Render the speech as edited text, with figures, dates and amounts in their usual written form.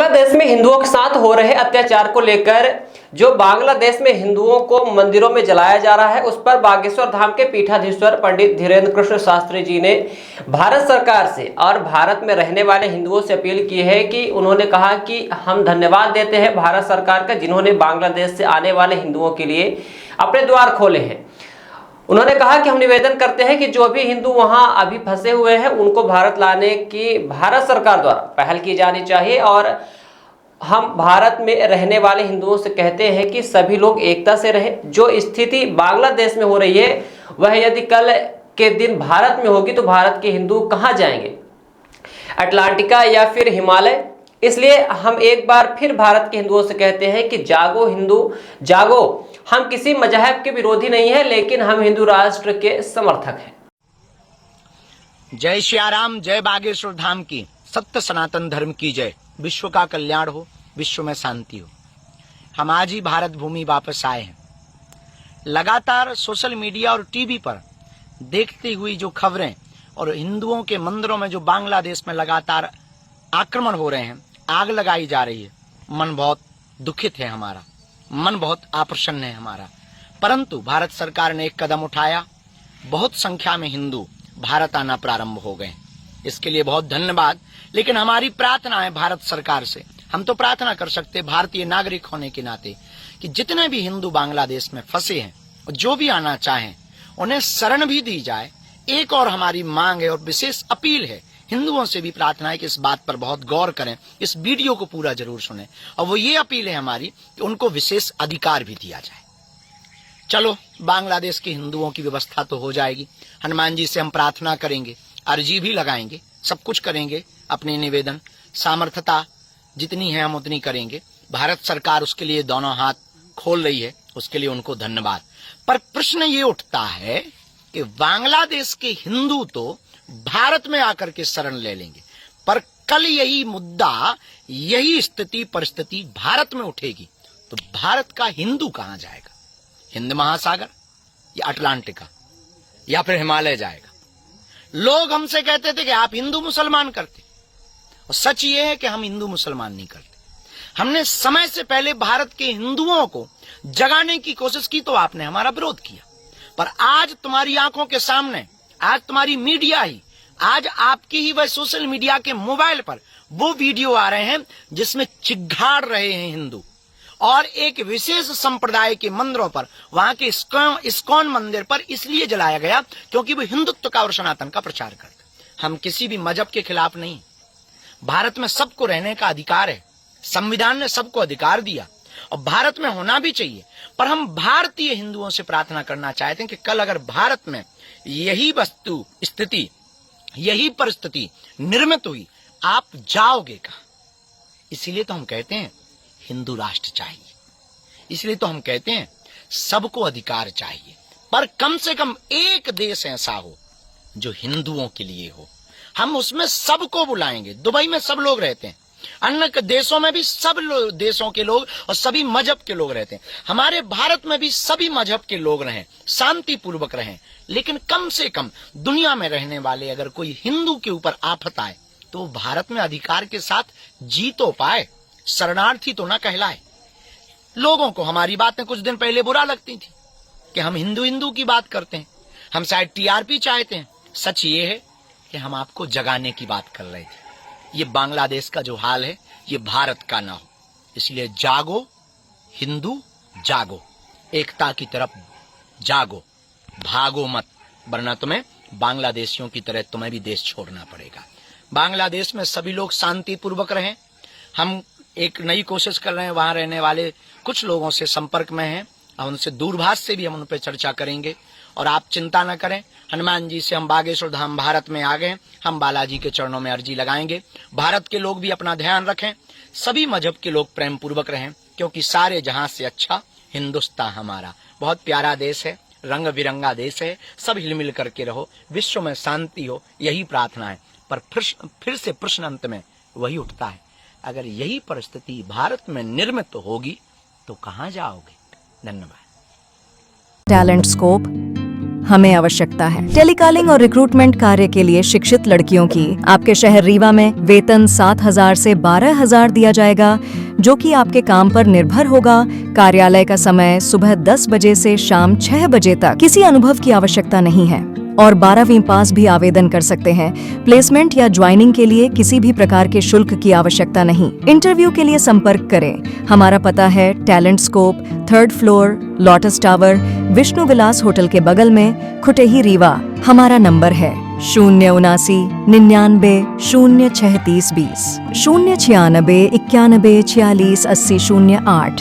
बांग्लादेश में हिंदुओं के साथ हो रहे अत्याचार को लेकर जो बांग्लादेश में हिंदुओं को मंदिरों में जलाया जा रहा है, उस पर बागेश्वर धाम के पीठाधीश्वर पंडित धीरेन्द्र कृष्ण शास्त्री जी ने भारत सरकार से और भारत में रहने वाले हिंदुओं से अपील की है कि उन्होंने कहा कि हम धन्यवाद देते हैं भारत सरकार का, जिन्होंने बांग्लादेश से आने वाले हिंदुओं के लिए अपने द्वार खोले हैं। उन्होंने कहा कि हम निवेदन करते हैं कि जो भी हिंदू वहां अभी फंसे हुए हैं उनको भारत लाने की भारत सरकार द्वारा पहल की जानी चाहिए। और हम भारत में रहने वाले हिंदुओं से कहते हैं कि सभी लोग एकता से रहें। जो स्थिति बांग्लादेश में हो रही है वह यदि कल के दिन भारत में होगी तो भारत के हिंदू कहां जाएंगे, अटलांटिका या फिर हिमालय। इसलिए हम एक बार फिर भारत के हिंदुओं से कहते हैं कि जागो हिंदू जागो। हम किसी मजहब के विरोधी नहीं है, लेकिन हम हिंदू राष्ट्र के समर्थक हैं। जय श्याराम, जय बागेश्वर धाम की, सत्य सनातन धर्म की जय। विश्व का कल्याण हो, विश्व में शांति हो। हम आज ही भारत भूमि वापस आए हैं। लगातार सोशल मीडिया और टीवी पर देखती हुई जो खबरें और हिंदुओं के मंदिरों में जो बांग्लादेश में लगातार आक्रमण हो रहे हैं, आग लगाई जा रही है, मन बहुत दुखित है हमारा, मन बहुत अप्रसन्न है हमारा। परंतु भारत सरकार ने एक कदम उठाया, बहुत संख्या में हिंदू भारत आना प्रारंभ हो गए। इसके लिए बहुत धन्यवाद। लेकिन हमारी प्रार्थना है भारत सरकार से, हम तो प्रार्थना कर सकते भारतीय नागरिक होने के नाते कि जितने भी हिंदू बांग्लादेश में फंसे हैं और जो भी आना चाहें उन्हें शरण भी दी जाए। एक और हमारी मांग है और विशेष अपील है, हिंदुओं से भी प्रार्थना है कि इस बात पर बहुत गौर करें, इस वीडियो को पूरा जरूर सुनें। और वो ये अपील है हमारी कि उनको विशेष अधिकार भी दिया जाए। चलो, बांग्लादेश के हिंदुओं की व्यवस्था तो हो जाएगी। हनुमान जी से हम प्रार्थना करेंगे, अर्जी भी लगाएंगे, सब कुछ करेंगे। अपनी निवेदन सामर्थ्यता जितनी है हम उतनी करेंगे। भारत सरकार उसके लिए दोनों हाथ खोल रही है, उसके लिए उनको धन्यवाद। पर प्रश्न ये उठता है कि बांग्लादेश के हिंदू तो भारत में आकर के शरण ले लेंगे, पर कल यही मुद्दा, यही स्थिति परिस्थिति भारत में उठेगी तो भारत का हिंदू कहां जाएगा? हिंद महासागर या अटलांटिका या फिर हिमालय जाएगा? लोग हमसे कहते थे कि आप हिंदू मुसलमान करते, और सच ये है कि हम हिंदू मुसलमान नहीं करते। हमने समय से पहले भारत के हिंदुओं को जगाने की कोशिश की तो आपने हमारा विरोध किया। पर आज तुम्हारी आंखों के सामने, आज तुम्हारी मीडिया ही, आज आपकी ही वह सोशल मीडिया के मोबाइल पर वो वीडियो आ रहे हैं जिसमें चिघाड़ रहे हैं हिंदू, और एक विशेष संप्रदाय के मंदिरों पर, वहां के इस्कॉन मंदिर पर इसलिए जलाया गया क्योंकि वो हिंदुत्व का और सनातन का प्रचार करते। हम किसी भी मजहब के खिलाफ नहीं। भारत में सबको रहने का अधिकार है, संविधान ने सबको अधिकार दिया और भारत में होना भी चाहिए। पर हम भारतीय हिंदुओं से प्रार्थना करना चाहते हैं कि कल अगर भारत में यही वस्तु स्थिति, यही परिस्थिति निर्मित हुई, आप जाओगे कहां? इसीलिए तो हम कहते हैं हिंदू राष्ट्र चाहिए, इसलिए तो हम कहते हैं सबको अधिकार चाहिए। पर कम से कम एक देश ऐसा हो जो हिंदुओं के लिए हो, हम उसमें सबको बुलाएंगे। दुबई में सब लोग रहते हैं, अन्य देशों में भी सब देशों के लोग और सभी मजहब के लोग रहते हैं। हमारे भारत में भी सभी मजहब के लोग रहें, शांति पूर्वक रहें। लेकिन कम से कम दुनिया में रहने वाले अगर कोई हिंदू के ऊपर आफत आए तो भारत में अधिकार के साथ जी तो पाए, शरणार्थी तो ना कहलाए। लोगों को हमारी बातें कुछ दिन पहले बुरा लगती थी कि हम हिंदू हिंदू की बात करते हैं, हम शायद टीआरपी चाहते हैं। सच ये है कि हम आपको जगाने की बात कर रहे थे। ये बांग्लादेश का जो हाल है ये भारत का ना हो, इसलिए जागो हिंदू जागो, एकता की तरफ जागो, भागो मत, वरना तुम्हें बांग्लादेशियों की तरह तुम्हें भी देश छोड़ना पड़ेगा। बांग्लादेश में सभी लोग शांति पूर्वक रहें। हम एक नई कोशिश कर रहे हैं, वहां रहने वाले कुछ लोगों से संपर्क में हैं, और उनसे दूरभाष से भी हम उन पर चर्चा करेंगे। और आप चिंता न करें, हनुमान जी से हम बागेश्वर धाम भारत में आ गए, हम बालाजी के चरणों में अर्जी लगाएंगे। भारत के लोग भी अपना ध्यान रखें, सभी मजहब के लोग प्रेम पूर्वक रहें, क्योंकि सारे जहां से अच्छा हिंदुस्तान हमारा बहुत प्यारा देश है, रंग बिरंगा देश है। सब हिलमिल करके रहो, विश्व में शांति हो, यही प्रार्थना है। पर फिर से प्रश्न अंत में वही उठता है, अगर यही परिस्थिति भारत में निर्मित होगी तो कहां जाओगे? धन्यवाद। टैलेंट स्कोप हमें आवश्यकता है। टेलीकॉलिंग और रिक्रूटमेंट कार्य के लिए शिक्षित लड़कियों की आपके शहर रीवा में वेतन 7,000 से 12,000 दिया जाएगा, जो कि आपके काम पर निर्भर होगा। कार्यालय का समय सुबह 10 बजे से शाम 6 बजे तक। किसी अनुभव की आवश्यकता नहीं है और 12वीं पास भी आवेदन कर सकते हैं। प्लेसमेंट या ज्वाइनिंग के लिए किसी भी प्रकार के शुल्क की आवश्यकता नहीं। इंटरव्यू के लिए संपर्क करें। हमारा पता है talent scope, 3rd floor, lotus tower, Vishnu Vilas hotel के बगल में, खुटेही रीवा। हमारा नंबर है 079 99 036 20 096 91 46 80 08।